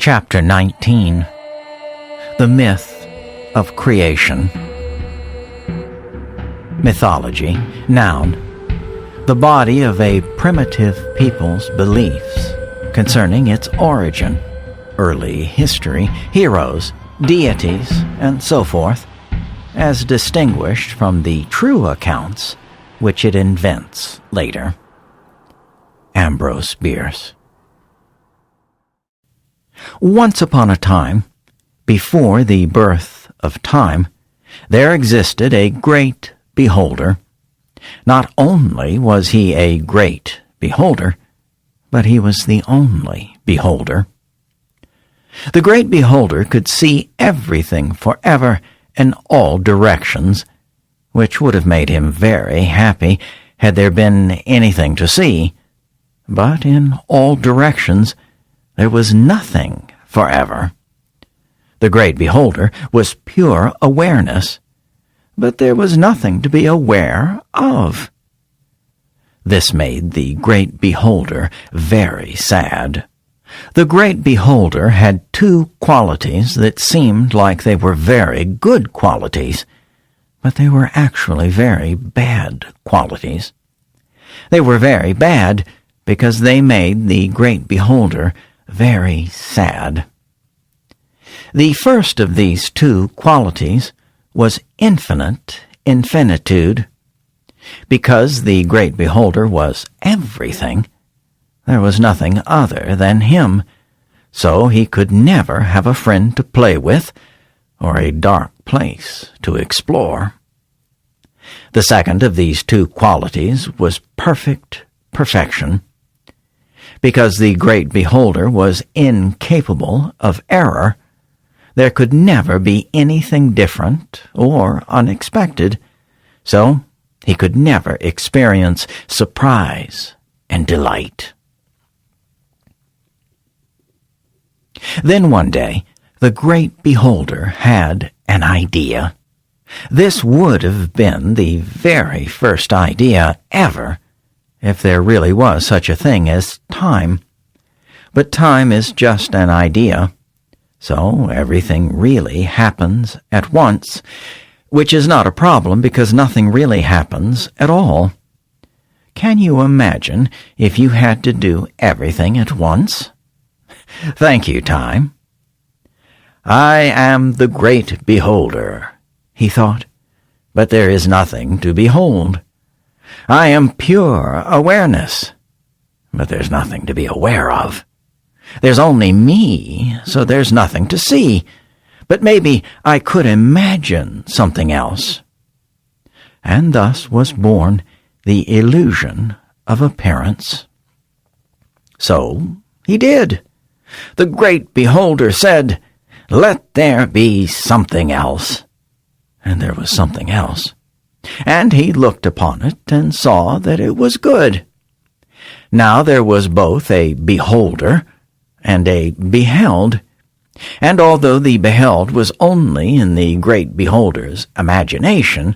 Chapter 19. The Myth of Creation. Mythology. Noun. The body of a primitive people's beliefs concerning its origin, early history, heroes, deities, and so forth, as distinguished from the true accounts which it invents later. Ambrose Bierce. Once upon a time, before the birth of time, there existed a great beholder. Not only was he a great beholder, but he was the only beholder. The great beholder could see everything forever in all directions, which would have made him very happy had there been anything to see. But in all directions there was nothing forever. The great beholder was pure awareness, but there was nothing to be aware of. This made the great beholder very sad. The great beholder had two qualities that seemed like they were very good qualities, but they were actually very bad qualities. They were very bad because they made the great beholder very sad. The first of these two qualities was infinite infinitude. Because the great beholder was everything, there was nothing other than him, so he could never have a friend to play with or a dark place to explore. The second of these two qualities was perfect perfection. Because the great beholder was incapable of error, there could never be anything different or unexpected, so he could never experience surprise and delight. Then one day, the great beholder had an idea. This would have been the very first idea ever, if there really was such a thing as time. But time is just an idea, so everything really happens at once, which is not a problem because nothing really happens at all. Can you imagine if you had to do everything at once? Thank you, time. I am the great beholder, he thought, but there is nothing to behold. I am pure awareness, but there's nothing to be aware of. There's only me, so there's nothing to see, but maybe I could imagine something else. And thus was born the illusion of appearance. So he did. The great beholder said, "Let there be something else." And there was something else. And he looked upon it and saw that it was good. Now there was both a beholder and a beheld, and although the beheld was only in the great beholder's imagination,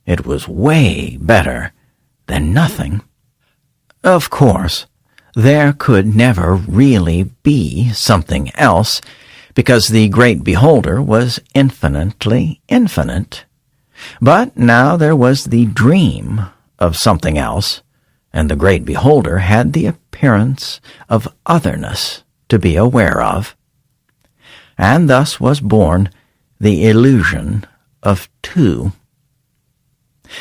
it was way better than nothing. Of course, there could never really be something else, because the great beholder was infinitely infinite. But now there was the dream of something else, and the great beholder had the appearance of otherness to be aware of. And thus was born the illusion of two.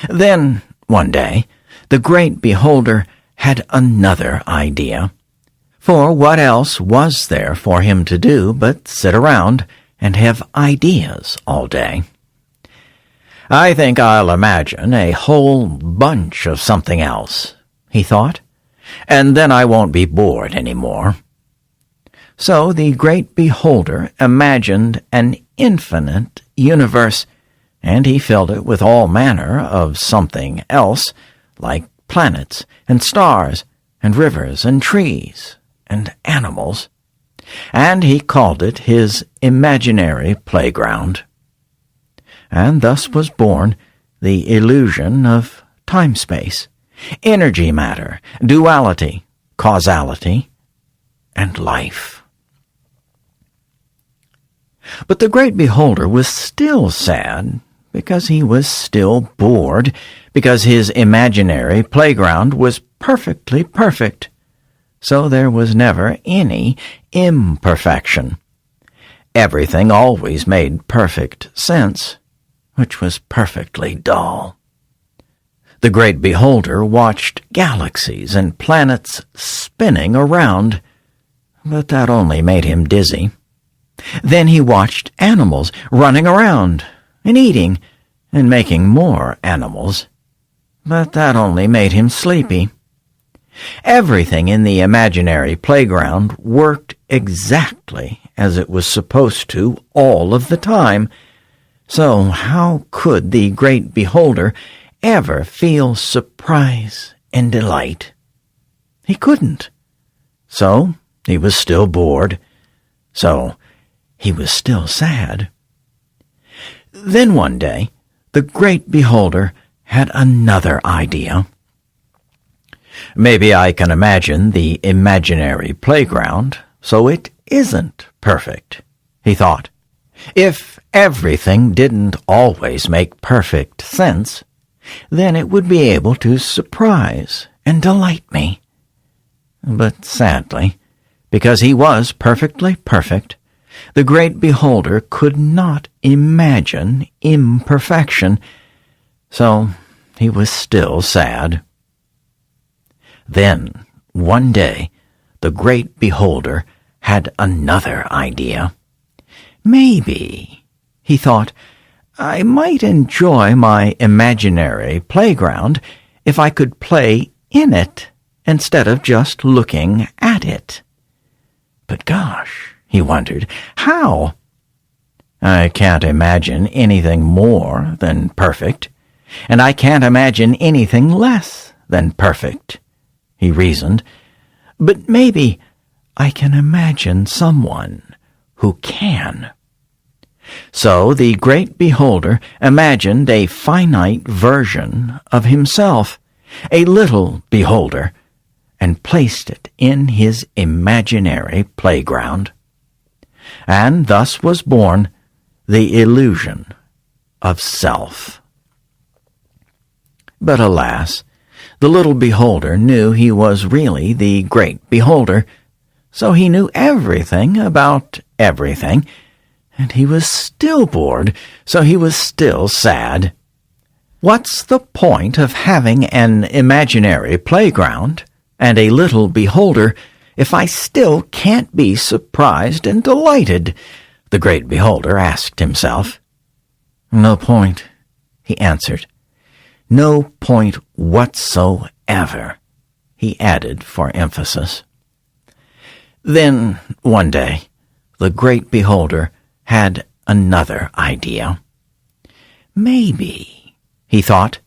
Then, one day, the great beholder had another idea. For what else was there for him to do but sit around and have ideas all day? I think I'll imagine a whole bunch of something else, he thought, and then I won't be bored any more. So the great beholder imagined an infinite universe, and he filled it with all manner of something else, like planets and stars and rivers and trees and animals, and he called it his imaginary playground. And thus was born the illusion of time-space, energy-matter, duality, causality, and life. But the great beholder was still sad, because he was still bored, because his imaginary playground was perfectly perfect. So there was never any imperfection. Everything always made perfect sense, which was perfectly dull. The great beholder watched galaxies and planets spinning around, but that only made him dizzy. Then he watched animals running around and eating and making more animals, but that only made him sleepy. Everything in the imaginary playground worked exactly as it was supposed to all of the time, so how could the great beholder ever feel surprise and delight? He couldn't. So he was still bored. So he was still sad. Then one day, the great beholder had another idea. Maybe I can imagine the imaginary playground so it isn't perfect, he thought. If everything didn't always make perfect sense, then it would be able to surprise and delight me. But sadly, because he was perfectly perfect, the great beholder could not imagine imperfection, so he was still sad. Then, one day, the great beholder had another idea. Maybe, he thought, I might enjoy my imaginary playground if I could play in it instead of just looking at it. But gosh, he wondered, how? I can't imagine anything more than perfect, and I can't imagine anything less than perfect, he reasoned. But maybe I can imagine someone who can. So the great beholder imagined a finite version of himself, a little beholder, and placed it in his imaginary playground. And thus was born the illusion of self. But alas, the little beholder knew he was really the great beholder, so he knew everything about everything, and he was still bored, so he was still sad. What's the point of having an imaginary playground and a little beholder if I still can't be surprised and delighted? The great beholder asked himself. No point, he answered. No point whatsoever, he added for emphasis. Then, one day, the great beholder had another idea. Maybe, he thought,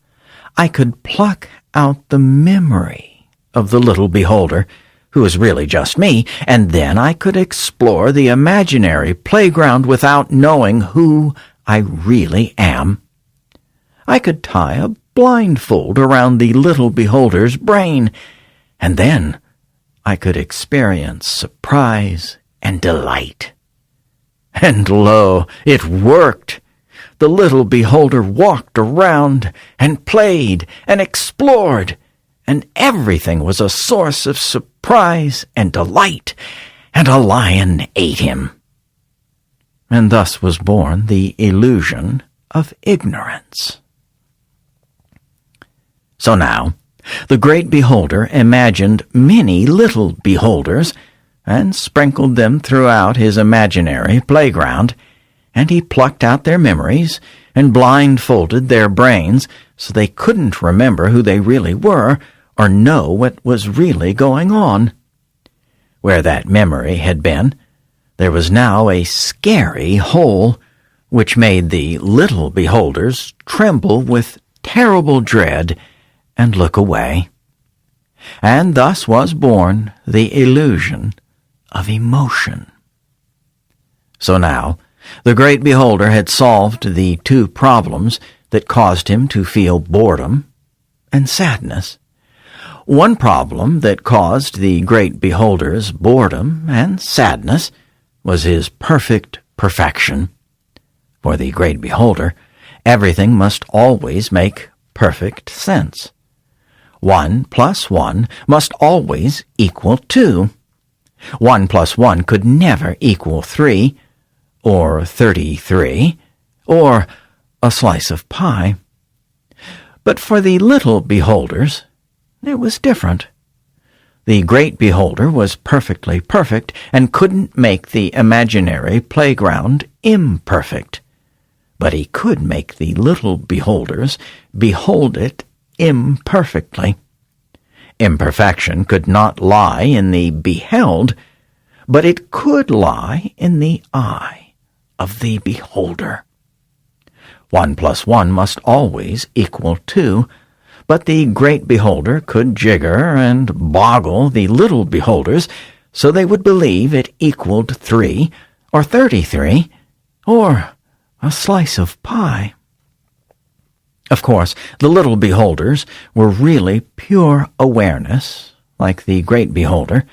I could pluck out the memory of the little beholder, who is really just me, and then I could explore the imaginary playground without knowing who I really am. I could tie a blindfold around the little beholder's brain, and then I could experience surprise and delight. And lo, it worked! The little beholder walked around and played and explored, and everything was a source of surprise and delight, and a lion ate him. And thus was born the illusion of ignorance. So now, the great beholder imagined many little beholders, and sprinkled them throughout his imaginary playground, and he plucked out their memories and blindfolded their brains so they couldn't remember who they really were or know what was really going on. Where that memory had been, there was now a scary hole, which made the little beholders tremble with terrible dread and look away. And thus was born the illusion of emotion. So now, the great beholder had solved the two problems that caused him to feel boredom and sadness. One problem that caused the great beholder's boredom and sadness was his perfect perfection. For the great beholder, everything must always make perfect sense. 1 plus 1 must always equal 2. 1 plus 1 could never equal 3, or 33, or a slice of pie. But for the little beholders, it was different. The great beholder was perfectly perfect and couldn't make the imaginary playground imperfect. But he could make the little beholders behold it imperfectly. Imperfection could not lie in the beheld, but it could lie in the eye of the beholder. 1 plus 1 must always equal 2, but the great beholder could jigger and boggle the little beholders so they would believe it equaled 3, or 33, or a slice of pie. Of course, the little beholders were really pure awareness, like the great beholder,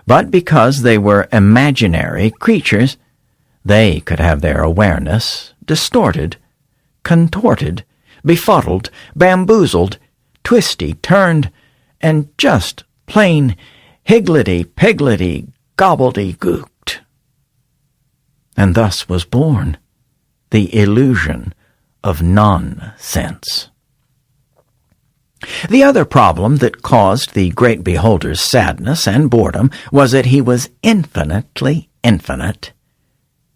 but because they were imaginary creatures, they could have their awareness distorted, contorted, befuddled, bamboozled, twisty-turned, and just plain higgledy-piggledy gobbledygooked. And thus was born the illusion of nonsense. The other problem that caused the great beholder's sadness and boredom was that he was infinitely infinite.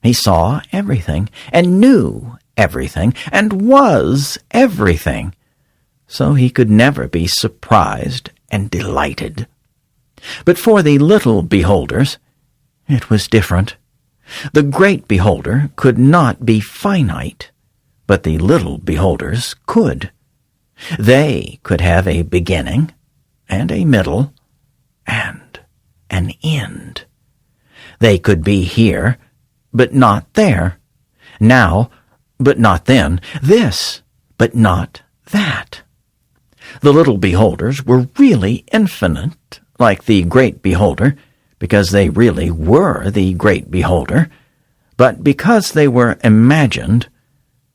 He saw everything, and knew everything, and was everything, so he could never be surprised and delighted. But for the little beholders, it was different. The great beholder could not be finite, but the little beholders could. They could have a beginning, and a middle, and an end. They could be here, but not there, now, but not then, this, but not that. The little beholders were really infinite, like the great beholder, because they really were the great beholder, but because they were imagined,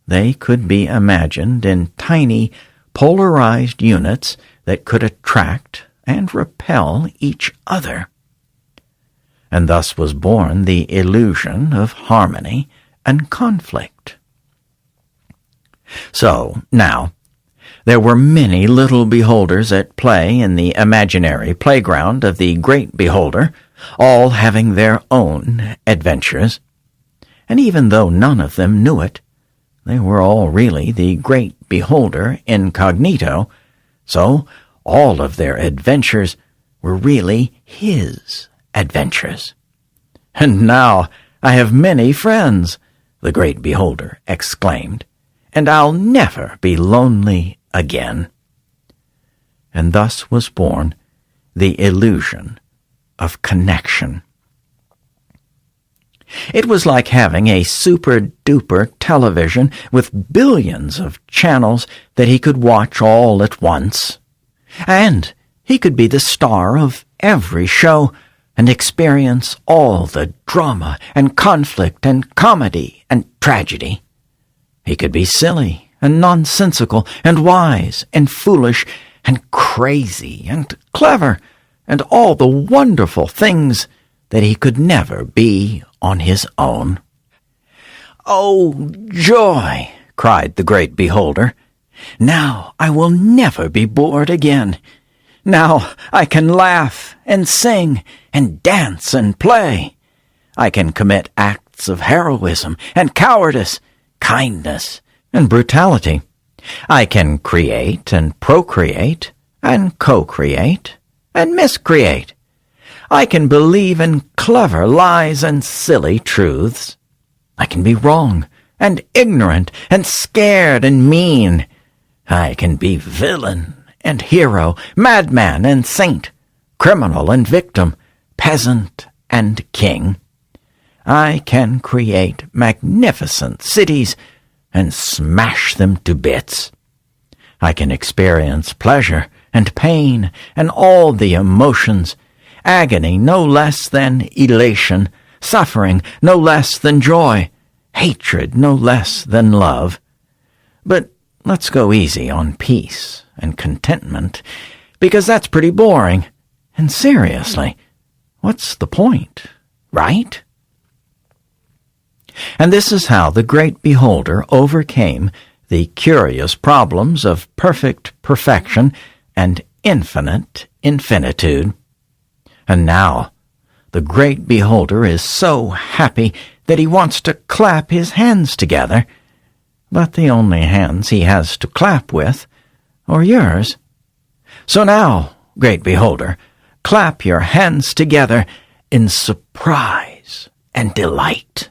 they could be imagined in tiny, polarized units that could attract and repel each other. And thus was born the illusion of harmony and conflict. So, now, there were many little beholders at play in the imaginary playground of the great beholder, all having their own adventures. And even though none of them knew it, they were all really the great beholder incognito, so all of their adventures were really his adventures. "And now I have many friends," the great beholder exclaimed, "and I'll never be lonely again." And thus was born the illusion of connection. It was like having a super-duper television with billions of channels that he could watch all at once. And he could be the star of every show and experience all the drama and conflict and comedy and tragedy. He could be silly and nonsensical and wise and foolish and crazy and clever and all the wonderful things that he could never be on his own. "Oh, joy!" cried the great beholder. "Now I will never be bored again. Now I can laugh and sing and dance and play. I can commit acts of heroism and cowardice, kindness and brutality. I can create and procreate and co-create and miscreate. I can believe in clever lies and silly truths. I can be wrong and ignorant and scared and mean. I can be villain and hero, madman and saint, criminal and victim, peasant and king. I can create magnificent cities and smash them to bits. I can experience pleasure and pain and all the emotions, agony no less than elation, suffering no less than joy, hatred no less than love. But let's go easy on peace and contentment, because that's pretty boring. And seriously, what's the point, right? And this is how the great beholder overcame the curious problems of perfect perfection and infinite infinitude. And now, the great beholder is so happy that he wants to clap his hands together. But the only hands he has to clap with are yours. So now, great beholder, clap your hands together in surprise and delight.